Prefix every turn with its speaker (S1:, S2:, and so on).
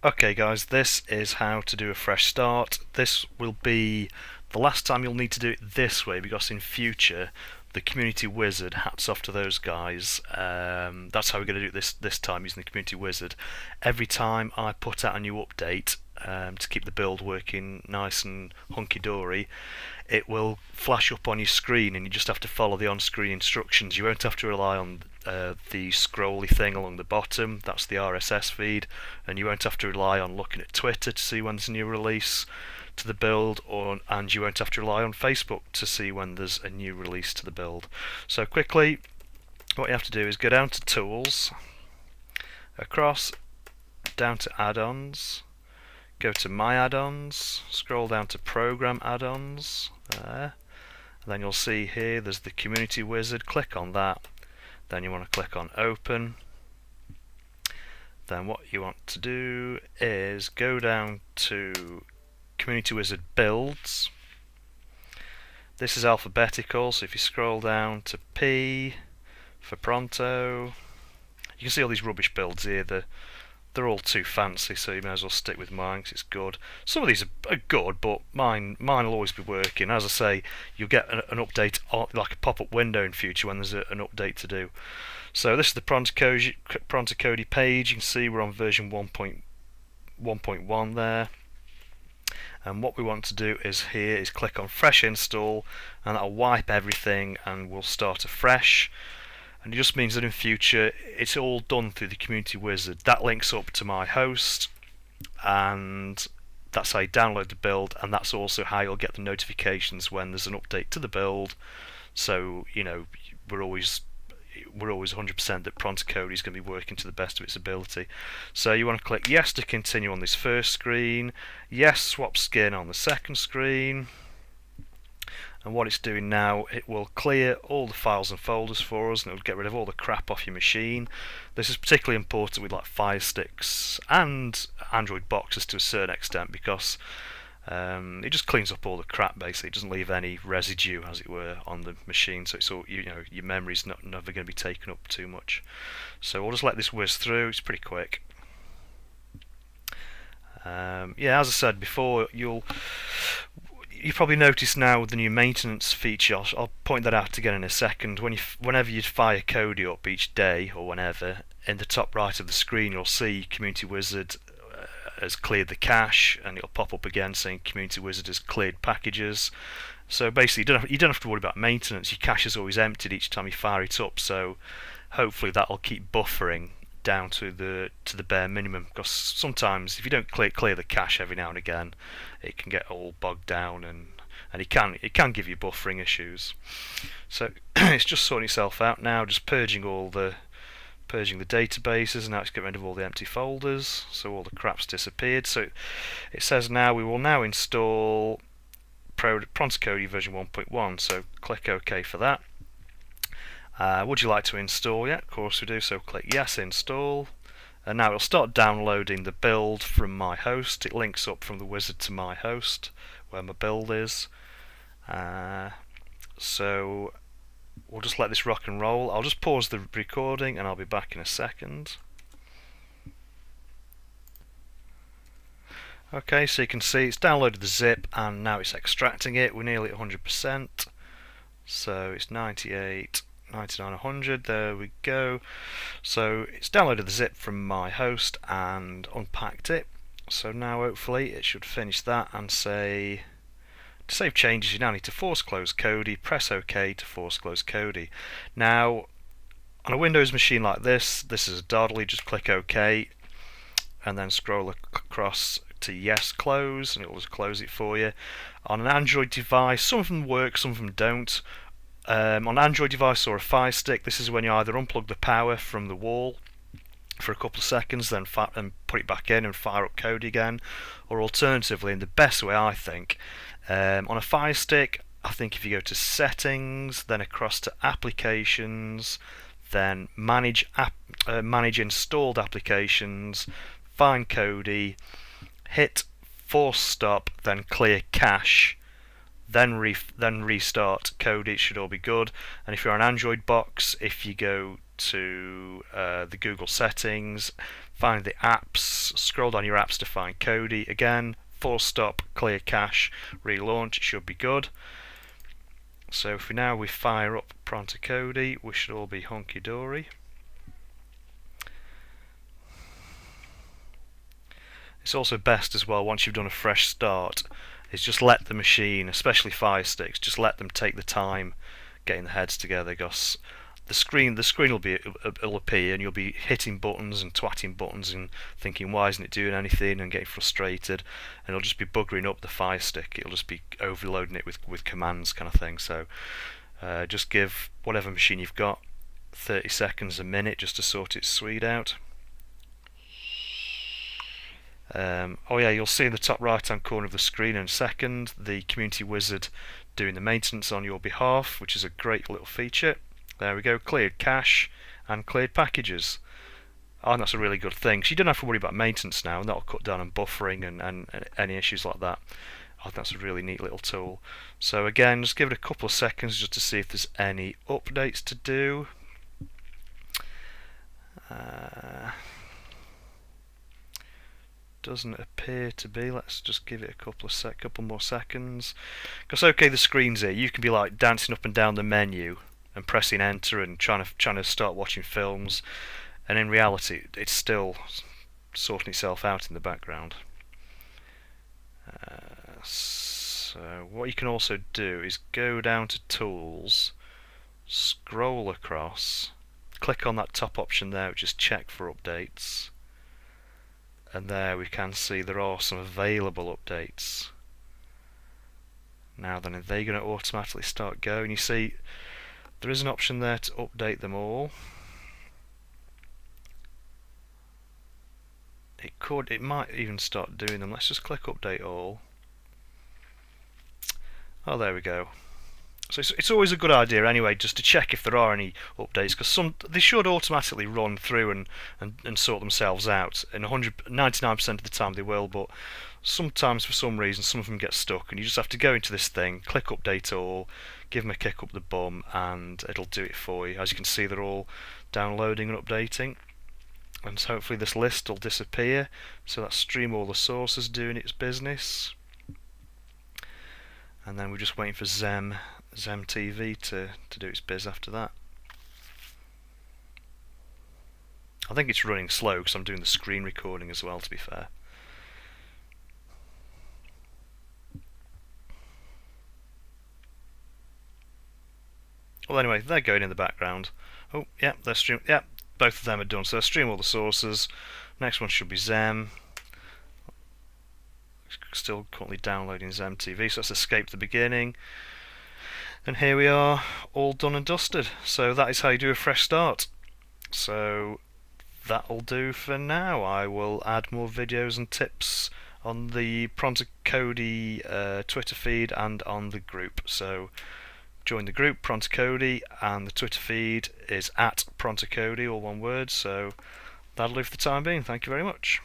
S1: Okay guys, this is how to do a fresh start. This will be the last time you'll need to do it this way because in future the community wizard, hats off to those guys, that's how we're going to do it this time using the community wizard. Every time I put out a new update to keep the build working nice and hunky-dory, it will flash up on your screen and you just have to follow the on-screen instructions. You won't have to rely on the scrolly thing along the bottom, that's the RSS feed, and you won't have to rely on looking at Twitter to see when there's a new release to the build, and you won't have to rely on Facebook to see when there's a new release to the build. So quickly, what you have to do is go down to Tools, across, down to Add-ons, go to My Add-ons, scroll down to Program Add-ons, there, and then you'll see here there's the Community Wizard, click on that, then you want to click on Open. Then what you want to do is go down to Community Wizard Builds. This is alphabetical, so if you scroll down to P for Pronto, you can see all these rubbish builds here. They're all too fancy, so you may as well stick with mine because it's good. Some of these are good, but mine will always be working. As I say, you'll get an update, like a pop-up window in future when there's an update to do. So this is the Pronto Kodi page. You can see we're on version 1.1 there. And what we want to do is click on Fresh Install, and that'll wipe everything and we'll start afresh. And it just means that in future it's all done through the Community Wizard. That links up to my host, and that's how you download the build, and that's also how you'll get the notifications when there's an update to the build. So you know we're always 100% that Pronto Kodi is going to be working to the best of its ability. So you want to click yes to continue on this first screen, yes swap skin on the second screen. And what it's doing now, it will clear all the files and folders for us, and it'll get rid of all the crap off your machine. This is particularly important with like Fire Sticks and Android boxes to a certain extent, because it just cleans up all the crap basically. It doesn't leave any residue, as it were, on the machine, so it's all, your memory's never going to be taken up too much. So we'll just let this whiz through. It's pretty quick. Yeah, as I said before, you probably noticed now with the new maintenance feature, I'll point that out again in a second. Whenever you fire Kodi up each day or whenever, in the top right of the screen you'll see Community Wizard has cleared the cache, and it'll pop up again saying Community Wizard has cleared packages. So basically you don't have to worry about maintenance. Your cache is always emptied each time you fire it up, so hopefully that'll keep buffering down to the bare minimum, because sometimes if you don't clear the cache every now and again, it can get all bogged down, and it can give you buffering issues. So it's just sorting itself out now, just purging the databases, and now it's getting rid of all the empty folders, so all the crap's disappeared. So it says now we will now install Pronto Kodi version 1.1, so click OK for that. Would you like to install? Yeah, of course we do, so click yes, install. And now it'll start downloading the build from my host. It links up from the wizard to my host, where my build is. So we'll just let this rock and roll. I'll just pause the recording and I'll be back in a second. Okay, so you can see it's downloaded the zip and now it's extracting it. We're nearly at 100%. So it's 98. 99, 100, there we go. So it's downloaded the zip from my host and unpacked it. So now hopefully it should finish that and say, to save changes you now need to force close Kodi, press OK to force close Kodi. Now on a Windows machine like this is a dawdle. Just click OK and then scroll across to yes close, and it will just close it for you. On an Android device, some of them work, some of them don't. On an Android device or a Fire Stick, this is when you either unplug the power from the wall for a couple of seconds, then put it back in and fire up Kodi again, or alternatively, in the best way I think, on a Fire Stick, I think if you go to Settings, then across to Applications, then Manage Installed Applications, find Kodi, hit Force Stop, then Clear Cache, then restart Kodi. It should all be good. And if you're on Android box, if you go to the Google settings, find the apps, scroll down your apps to find Kodi. Again, force stop, clear cache, relaunch, it should be good. So if we fire up Pronto Kodi, we should all be hunky-dory. It's also best as well, once you've done a fresh start, is just let the machine, especially Fire Sticks, just let them take the time getting the heads together, because the screen will appear and you'll be hitting buttons and twatting buttons and thinking why isn't it doing anything and getting frustrated, and it'll just be buggering up the Fire Stick. It'll just be overloading it with commands kind of thing. So just give whatever machine you've got 30 seconds, a minute, just to sort its swede out. Oh yeah, you'll see in the top right hand corner of the screen in a second the Community Wizard doing the maintenance on your behalf, which is a great little feature. There we go, cleared cache and cleared packages. Oh, and that's a really good thing, so you don't have to worry about maintenance now, and that'll cut down on buffering and any issues like that. I think that's a really neat little tool. So again, just give it a couple of seconds just to see if there's any updates to do. Doesn't appear to be. Let's just give it a couple more seconds. Because okay, the screen's here. You can be like dancing up and down the menu and pressing enter and trying to start watching films, and in reality, it's still sorting itself out in the background. So what you can also do is go down to Tools, scroll across, click on that top option there, which is check for updates. And there we can see there are some available updates. Now then, are they going to automatically start going? You see, there is an option there to update them all. It might even start doing them. Let's just click update all. Oh, there we go. So it's always a good idea anyway, just to check if there are any updates, because they should automatically run through and sort themselves out, and 99% of the time they will, but sometimes for some reason some of them get stuck, and you just have to go into this thing, click update all, give them a kick up the bum, and it'll do it for you. As you can see, they're all downloading and updating, and so hopefully this list will disappear. So that's Stream All the Sources doing its business, and then we're just waiting for ZemTV to do its biz after that. I think it's running slow because I'm doing the screen recording as well, to be fair. Well, anyway, they're going in the background. Oh, yeah, both of them are done. So Stream All the Sources. Next one should be Zem. Still currently downloading ZemTV, so let's escape the beginning. And here we are, all done and dusted. So that is how you do a fresh start. So that'll do for now. I will add more videos and tips on the Pronto Kodi Twitter feed and on the group. So join the group, Pronto Kodi, and the Twitter feed is @Pronto Kodi, all one word. So that'll do for the time being. Thank you very much.